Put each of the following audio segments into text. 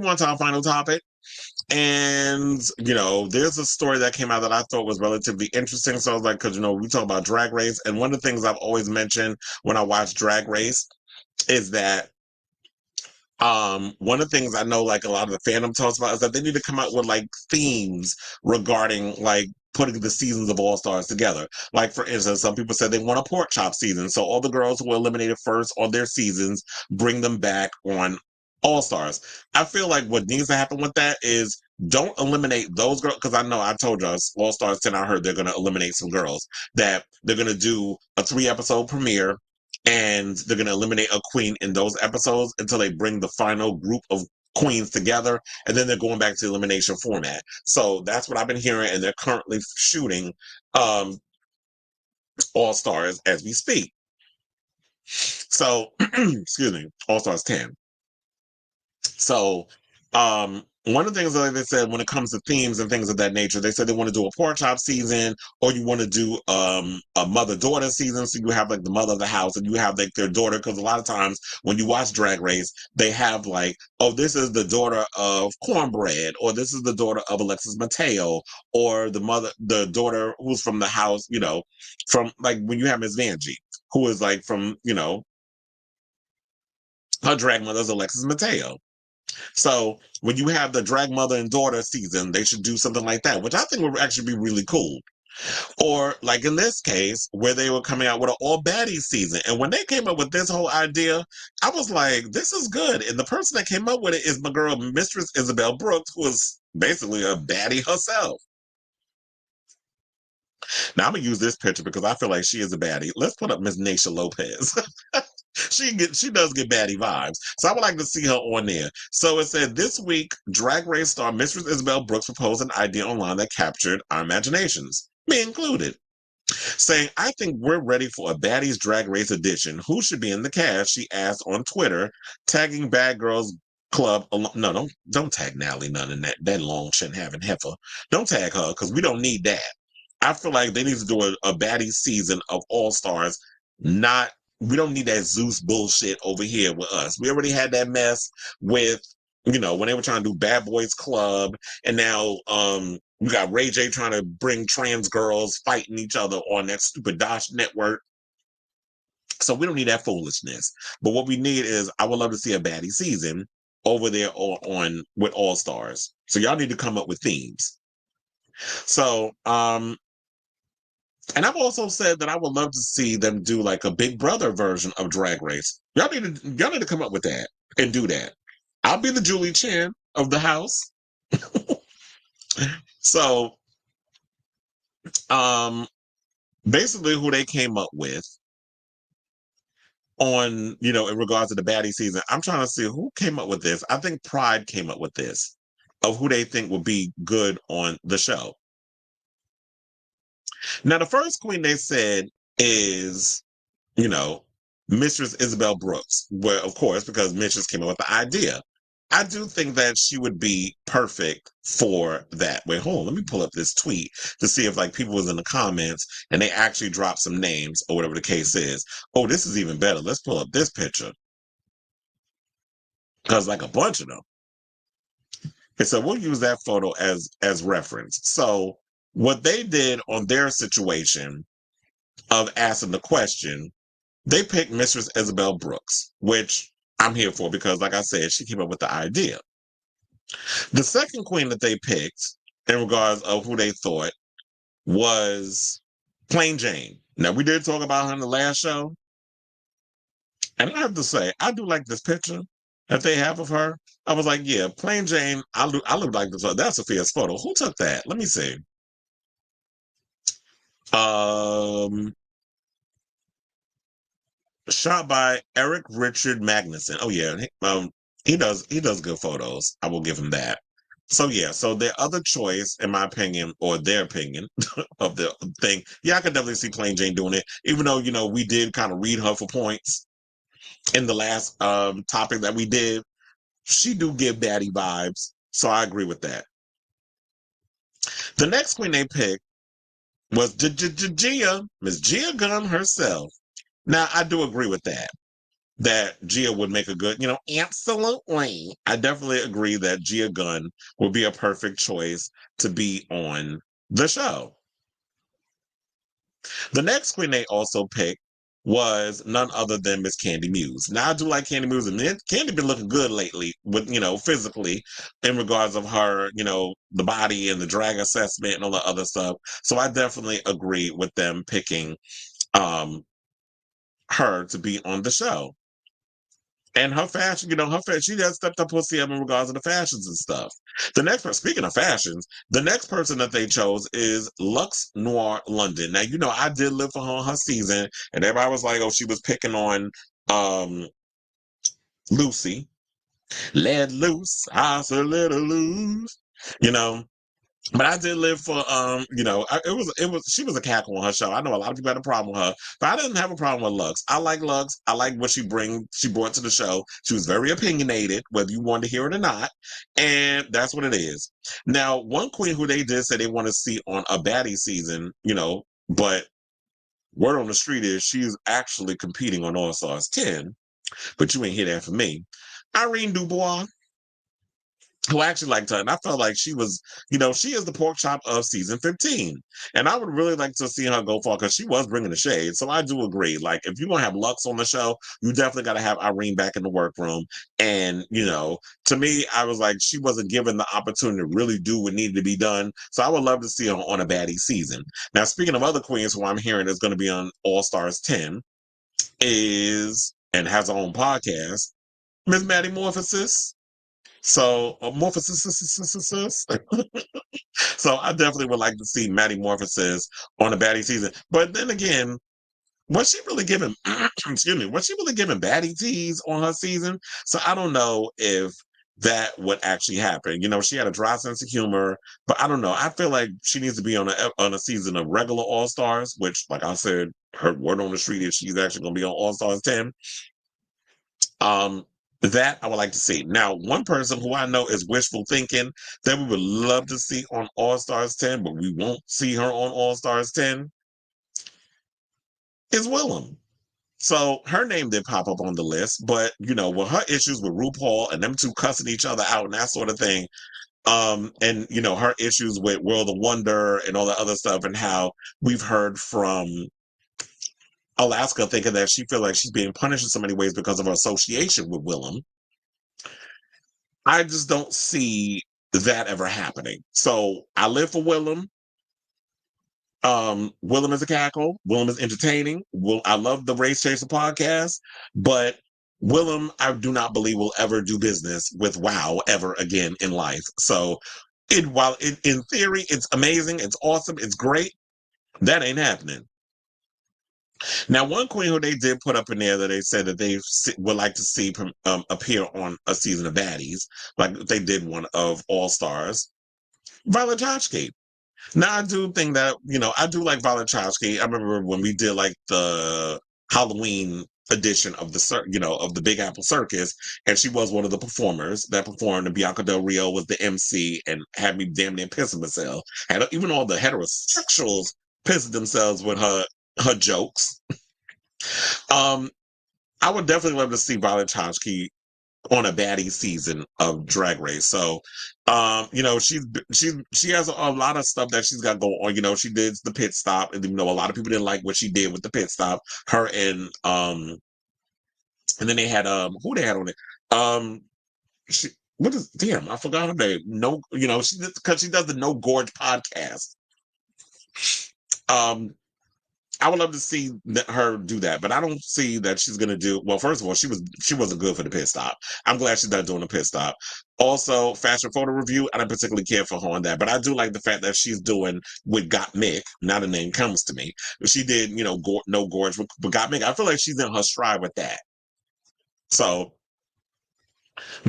move on to our final topic. And, there's a story that came out that I thought was relatively interesting. So I was like, because, we talk about Drag Race. And one of the things I've always mentioned when I watch Drag Race is that one of the things I know, like a lot of the fandom talks about, is that they need to come out with like themes regarding like putting the seasons of All Stars together. Like for instance, some people said they want a pork chop season, so all the girls who were eliminated first on their seasons bring them back on All Stars. I feel like what needs to happen with that is don't eliminate those girls, because I know I told us All Stars 10. I heard they're going to eliminate some girls, that they're going to do a 3-episode premiere and they're going to eliminate a queen in those episodes until they bring the final group of queens together, and then they're going back to elimination format. So that's what I've been hearing, and they're currently shooting um All Stars as we speak. So excuse me, All Stars 10. So one of the things that they said when it comes to themes and things of that nature, they said they want to do a pork chop season, or you want to do a mother-daughter season, so you have like the mother of the house and you have like their daughter, because a lot of times when you watch Drag Race, they have like, oh, this is the daughter of Cornbread, or this is the daughter of Alexis Mateo, or the daughter who's from the house, from like when you have Miss Vanjie, who is like from, her drag mother's Alexis Mateo. So when you have the drag mother and daughter season, they should do something like that, which I think would actually be really cool. Or like in this case, where they were coming out with an all baddies season. And when they came up with this whole idea, I was like, this is good. And the person that came up with it is my girl, Mistress Isabelle Brooks, who is basically a baddie herself. Now I'm gonna use this picture because I feel like she is a baddie. Let's put up Miss Natalie Lopez. She does get baddie vibes. So I would like to see her on there. So it said this week, Drag Race star Mistress Isabelle Brooks proposed an idea online that captured our imaginations, me included. Saying, I think we're ready for a Baddies Drag Race edition. Who should be in the cast? She asked on Twitter, tagging Bad Girls Club. No, don't tag Natalie none in that long chin having heifer. Don't tag her because we don't need that. I feel like they need to do a baddie season of All Stars. We don't need that Zeus bullshit over here with us. We already had that mess with, when they were trying to do Bad Boys Club, and now we got Ray J trying to bring trans girls fighting each other on that stupid Dosh network. So we don't need that foolishness. But what we need is, I would love to see a baddie season over there on with All Stars. So y'all need to come up with themes. So and I've also said that I would love to see them do like a Big Brother version of Drag Race. Y'all need to come up with that and do that. I'll be the Julie Chen of the house. So, basically, who they came up with on, in regards to the baddie season, I'm trying to see who came up with this. I think Pride came up with this, of who they think would be good on the show. Now, the first queen they said is, Mistress Isabelle Brooks, where, of course, because Mistress came up with the idea. I do think that she would be perfect for that. Wait, hold on, let me pull up this tweet to see if like people was in the comments and they actually dropped some names or whatever the case is. Oh, this is even better. Let's pull up this picture. Because like a bunch of them. And so we'll use that photo as reference. So what they did on their situation of asking the question, they picked Mistress Isabelle Brooks, which I'm here for because, like I said, she came up with the idea. The second queen that they picked, in regards of who they thought, was Plain Jane. Now, we did talk about her in the last show, and I have to say, I do like this picture that they have of her. I was like, yeah, Plain Jane, I look like this. That's Sophia's photo. Who took that? Let me see. Shot by Eric Richard Magnuson. Oh yeah, he does good photos. I will give him that. So yeah, so their other choice, in my opinion, or their opinion of the thing, yeah, I could definitely see Plain Jane doing it. Even though we did kind of read her for points in the last topic that we did, she do give baddie vibes. So I agree with that. The next queen they picked was Gia, Miss Gia Gunn herself. Now I do agree with that. that Gia would make a good, absolutely. I definitely agree that Gia Gunn would be a perfect choice to be on the show. The next queen they also picked was none other than Miss Candy Muse. Now I do like Candy Muse, and Candy been looking good lately with physically in regards of her, the body and the drag assessment and all the other stuff. So I definitely agree with them picking um her to be on the show. And her fashion, she has stepped up pussy up in regards to the fashions and stuff. Speaking of fashions, the next person that they chose is Lux Noir London. Now, I did live for her on her season, and everybody was like, oh, she was picking on um, Lucy. Let loose, I said, let her loose. You know, but I did live for she was a cackle on her show. I know a lot of people had a problem with her, but I didn't have a problem with Lux. I like Lux. I like what she brought to the show. She was very opinionated, whether you wanted to hear it or not, and that's what it is. Now, one queen who they did say they want to see on a baddie season, but word on the street is she's actually competing on All Stars 10, but you ain't hear that from me. Irene Dubois, who I actually liked her, and I felt like she was, she is the pork chop of season 15. And I would really like to see her go far because she was bringing the shade. So I do agree. Like, if you're going to have Lux on the show, you definitely got to have Irene back in the workroom. And, to me, I was like, she wasn't given the opportunity to really do what needed to be done. So I would love to see her on a baddie season. Now, speaking of other queens who I'm hearing is going to be on All Stars 10 and has her own podcast, Miss Maddie Morphosis. So Morphosis. So I definitely would like to see Maddie Morphosis on a baddie season. But then again, was she really giving excuse me, was she really giving baddie teas on her season? So I don't know if that would actually happen. She had a dry sense of humor, but I don't know. I feel like she needs to be on a season of regular All Stars, which, like I said, her word on the street is she's actually going to be on All Stars 10. Um, that I would like to see. Now, one person who I know is wishful thinking that we would love to see on All Stars 10, but we won't see her on All Stars 10 is Willam. So her name did pop up on the list, but with her issues with RuPaul and them two cussing each other out and that sort of thing, and her issues with World of Wonder and all that other stuff, and how we've heard from Alaska thinking that she feels like she's being punished in so many ways because of her association with Willam. I just don't see that ever happening. So I live for Willam. Willam is a cackle. Willam is entertaining. I love the Race Chaser podcast, but Willam, I do not believe will ever do business with WoW ever again in life. So, while in theory it's amazing, it's awesome, it's great, that ain't happening. Now, one queen who they did put up in there that they said that they would like to see appear on a season of Baddies, like they did one of All Stars, Violet Chachki. Now, I do think that, I do like Violet Chachki. I remember when we did like the Halloween edition of of the Big Apple Circus, and she was one of the performers that performed, and Bianca Del Rio was the MC and had me damn near pissing myself. And even all the heterosexuals pissed themselves with her jokes. I would definitely love to see Violet Chachki on a baddie season of Drag Race. So, she has a lot of stuff that she's got going on. She did the pit stop, and a lot of people didn't like what she did with the pit stop. Her and then they had who they had on it. She what is damn? I forgot her name. No, because she does the No Gorge podcast. I would love to see her do that, but I don't see that she's going to do well. First of all, she wasn't good for the pit stop. I'm glad she's not doing the pit stop. Also, fashion photo review, I don't particularly care for her on that, but I do like the fact that she's doing with Got Mick. Now the name comes to me. She did, No Gorge with Got Mick. I feel like she's in her stride with that. So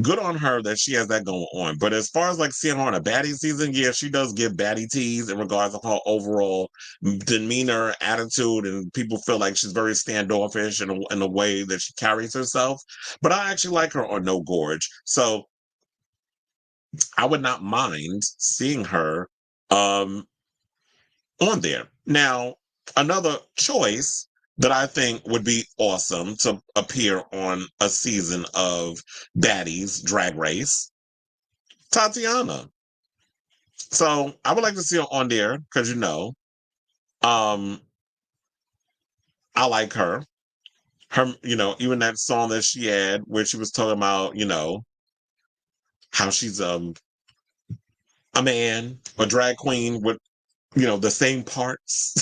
good on her that she has that going on. But as far as like seeing her on a baddie season, yeah, she does give baddie teas in regards of her overall demeanor, attitude, and people feel like she's very standoffish in the way that she carries herself. But I actually like her on No Gorge. So I would not mind seeing her on there. Now, another choice that I think would be awesome to appear on a season of Baddies Drag Race? Tatiana. So I would like to see her on there because um, I like her. Her, even that song that she had where she was talking about, how she's a man, a drag queen with, the same parts.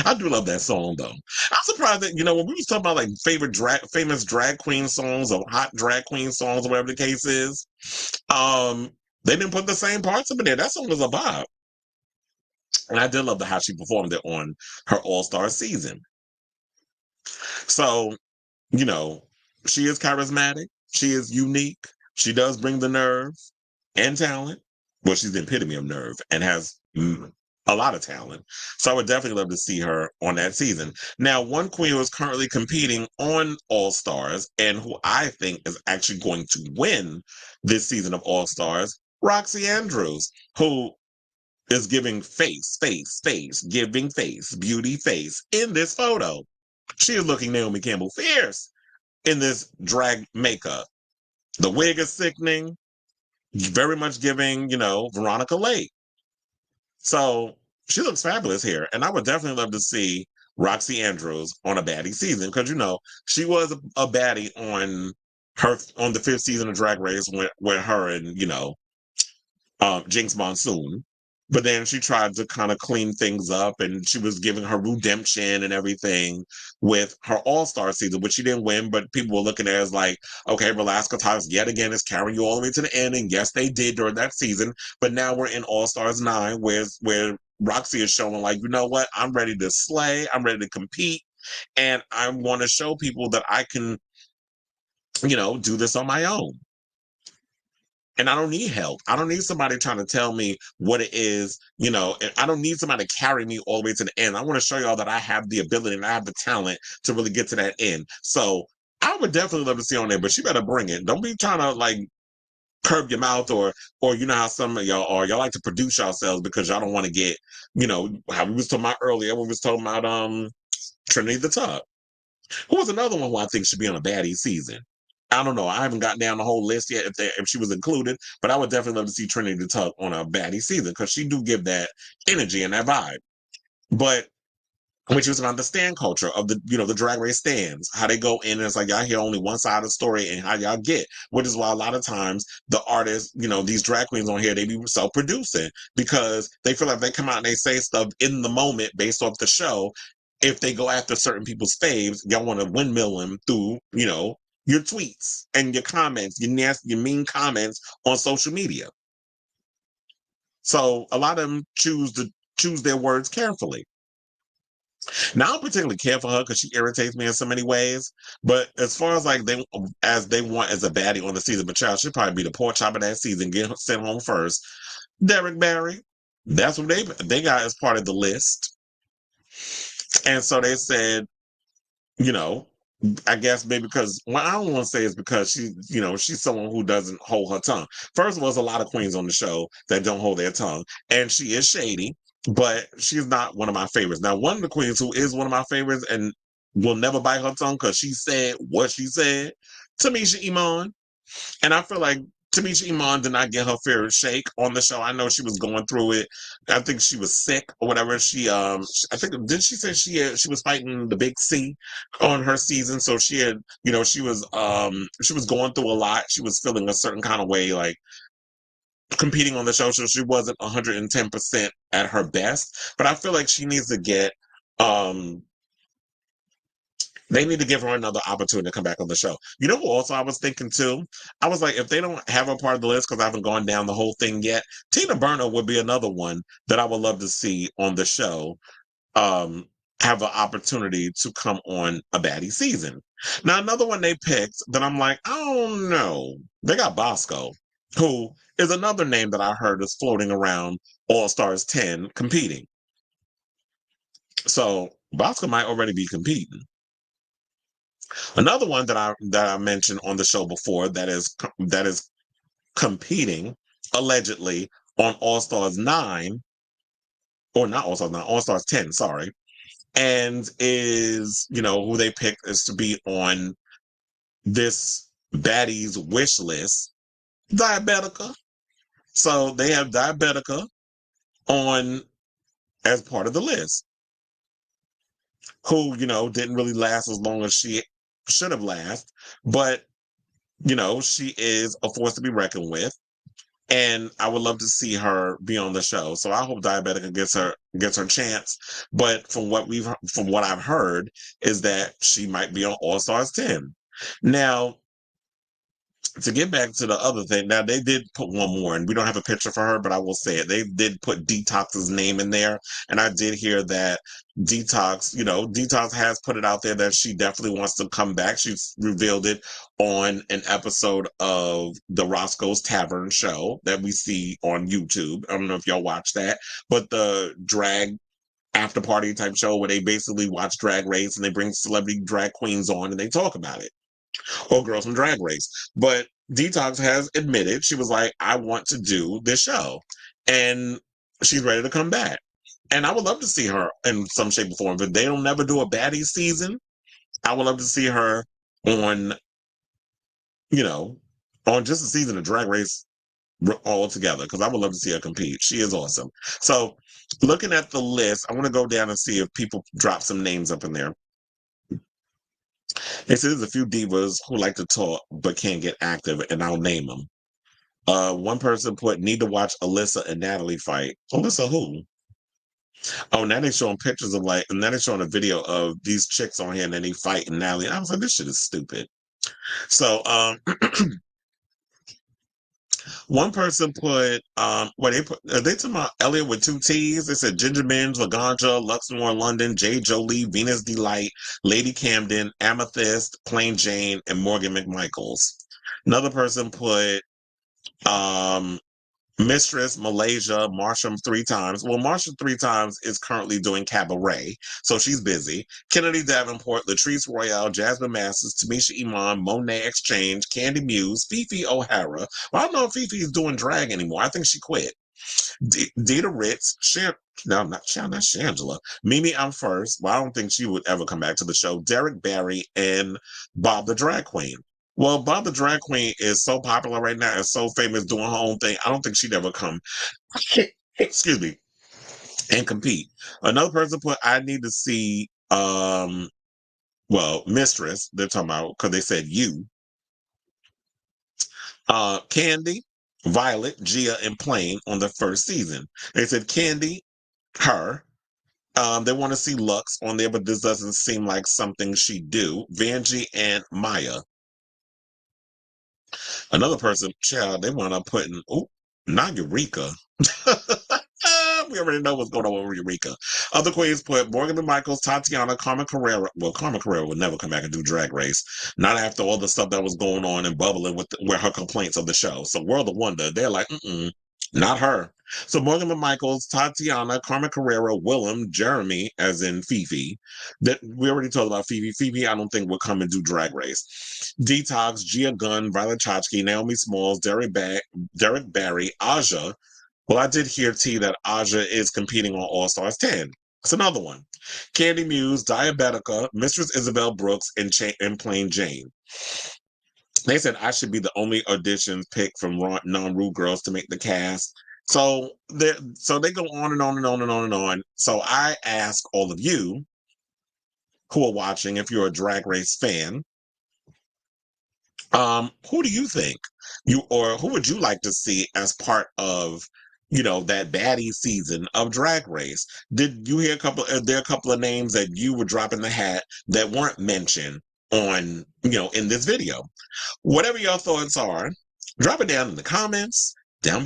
I do love that song though. I'm surprised that, when we was talking about like famous drag queen songs or hot drag queen songs or whatever the case is, um, they didn't put the same parts up in there. That song was a bop. And I did love how she performed it on her All-Star season. So, you know, she is charismatic. She is unique. She does bring the nerve and talent. Well, she's the epitome of nerve and has a lot of talent. So I would definitely love to see her on that season. Now, one queen who is currently competing on All Stars and who I think is actually going to win this season of All Stars, Roxy Andrews, who is giving giving face, beauty face in this photo. She is looking Naomi Campbell fierce in this drag makeup. The wig is sickening, very much giving, Veronica Lake. So she looks fabulous here. And I would definitely love to see Roxy Andrews on a baddie season because, she was a baddie on the fifth season of Drag Race with her and, Jinx Monsoon. But then she tried to kind of clean things up and she was giving her redemption and everything with her All-Star season, which she didn't win, but people were looking at it as like, okay, Velasco Times yet again is carrying you all the way to the end. And yes, they did during that season. But now we're in All-Stars 9 where Roxy is showing like, you know what? I'm ready to slay. I'm ready to compete. And I want to show people that I can, do this on my own. And I don't need help. I don't need somebody trying to tell me what it is, and I don't need somebody to carry me all the way to the end. I want to show y'all that I have the ability and I have the talent to really get to that end. So I would definitely love to see on there, but she better bring it. Don't be trying to like curb your mouth or how some of y'all are. Y'all like to produce yourselves because y'all don't want to get, how we was talking about earlier when we was talking about Trinity the Tuck. Who was another one who I think should be on a baddie season? I don't know. I haven't gotten down the whole list yet if she was included, but I would definitely love to see Trinity the Tuck on a baddie season because she do give that energy and that vibe. But when she was around the stand culture of the drag race stands, how they go in and it's like y'all hear only one side of the story and how y'all get, which is why a lot of times the artists, these drag queens on here, they be self-producing because they feel like they come out and they say stuff in the moment based off the show. If they go after certain people's faves, y'all want to windmill them through, your tweets and your comments, your nasty, your mean comments on social media. So a lot of them choose their words carefully. Now, I don't particularly care for her because she irritates me in so many ways. But as far as like they want as a baddie on the season, but child should probably be the pork chop of that season, get sent home first. Derek Barry, that's what they got as part of the list. And so they said, I guess maybe because I don't want to say it's because she's someone who doesn't hold her tongue. First of all, there's a lot of queens on the show that don't hold their tongue, and she is shady, but she's not one of my favorites. Now, one of the queens who is one of my favorites and will never bite her tongue because she said what she said, Tamisha Iman, and I feel like Tamisha Iman did not get her fair shake on the show. I know she was going through it. I think she was sick or whatever. I think did she say she was fighting the big C on her season? So she had, she was going through a lot. She was feeling a certain kind of way, like competing on the show. So she wasn't 110% at her best. But I feel like she needs to get they need to give her another opportunity to come back on the show. You know who also I was thinking too? I was like, if they don't have her part of the list, because I haven't gone down the whole thing yet, Tina Burner would be another one that I would love to see on the show have an opportunity to come on a baddie season. Now, another one they picked that I'm like, I don't know. They got Bosco, who is another name that I heard is floating around All Stars 10 competing. So Bosco might already be competing. Another one that I mentioned on the show before that is competing allegedly on All Stars 9 or not All Stars 9, All Stars 10, sorry, and is, who they picked is to be on this Baddies wish list, Diabetica. So they have Diabetica on as part of the list, who, didn't really last as long as she should have lasted. But, she is a force to be reckoned with. And I would love to see her be on the show. So I hope Diabetica gets her chance. But from what I've heard is that she might be on All Stars 10. Now, to get back to the other thing, now they did put one more, and we don't have a picture for her, but I will say it. They did put Detox's name in there, and I did hear that Detox has put it out there that she definitely wants to come back. She's revealed it on an episode of the Roscoe's Tavern show that we see on YouTube. I don't know if y'all watch that, but the drag after party type show where they basically watch Drag Race and they bring celebrity drag queens on and they talk about it, or Girls from Drag Race. But Detox has admitted, she was like, I want to do this show. And she's ready to come back. And I would love to see her in some shape or form. But they don't never do a Baddies season, I would love to see her on, on just a season of Drag Race all together, because I would love to see her compete. She is awesome. So looking at the list, I want to go down and see if people drop some names up in there. They said there's a few divas who like to talk but can't get active, and I'll name them. One person put, need to watch Alyssa and Natalie fight. Alyssa who? Oh, now they're showing pictures of and now they're showing a video of these chicks on here and then they fight and Natalie. And I was like, this shit is stupid. So, one person put, they talking about Elliot with 2 T's. They said Ginger Minge, Laganja, Lux Noir London, J. Jolie, Venus Delight, Lady Camden, Amethyst, Plain Jane, and Morgan McMichaels. Another person put, Mistress, Malaysia, Marsha 3 times. Well, Marsha 3 times is currently doing cabaret, so she's busy. Kennedy Davenport, Latrice Royale, Jasmine Masters, Tamisha Iman, Monet Exchange, Candy Muse, Fifi O'Hara. Well, I don't know if Fifi is doing drag anymore. I think she quit. Dita Ritz, not Shangela. Mimi I'm First. Well, I don't think she would ever come back to the show. Derek Barry and Bob the Drag Queen. Well, Bob the Drag Queen is so popular right now and so famous doing her own thing. I don't think she'd ever come, excuse me, and compete. Another person put, I need to see, Mistress, they're talking about, because they said you. Candy, Violet, Gia, and Plain on the first season. They said Candy, her. They want to see Lux on there, but this doesn't seem like something she'd do. Vanjie and Maya. Another person, child, they want to put in, not Eureka. We already know what's going on with Eureka. Other queens put Morgan Michaels, Tatiana, Carmen Carrera. Well, Carmen Carrera would never come back and do Drag Race. Not after all the stuff that was going on and bubbling with her complaints of the show. So World of Wonder, they're like, not her. So Morgan Michaels, Tatiana, Carmen Carrera, Willam, Jeremy, as in Fifi. That we already told about Fifi. Fifi, I don't think will come and do Drag Race. Detox, Gia Gunn, Violet Chachki, Naomi Smalls, Derek Barry, Aja. Well, I did hear, T, that Aja is competing on All Stars 10. That's another one. Candy Muse, Diabetica, Mistress Isabelle Brooks, and Plain Jane. They said I should be the only auditions picked from non-Ru girls to make the cast. So they go on and on and on and on and on. So I ask all of you who are watching, if you're a Drag Race fan, who do you think who would you like to see as part of that baddie season of Drag Race? Did you hear there are a couple of names that you would drop in the hat that weren't mentioned on in this video? Whatever your thoughts are, drop it down in the comments down below.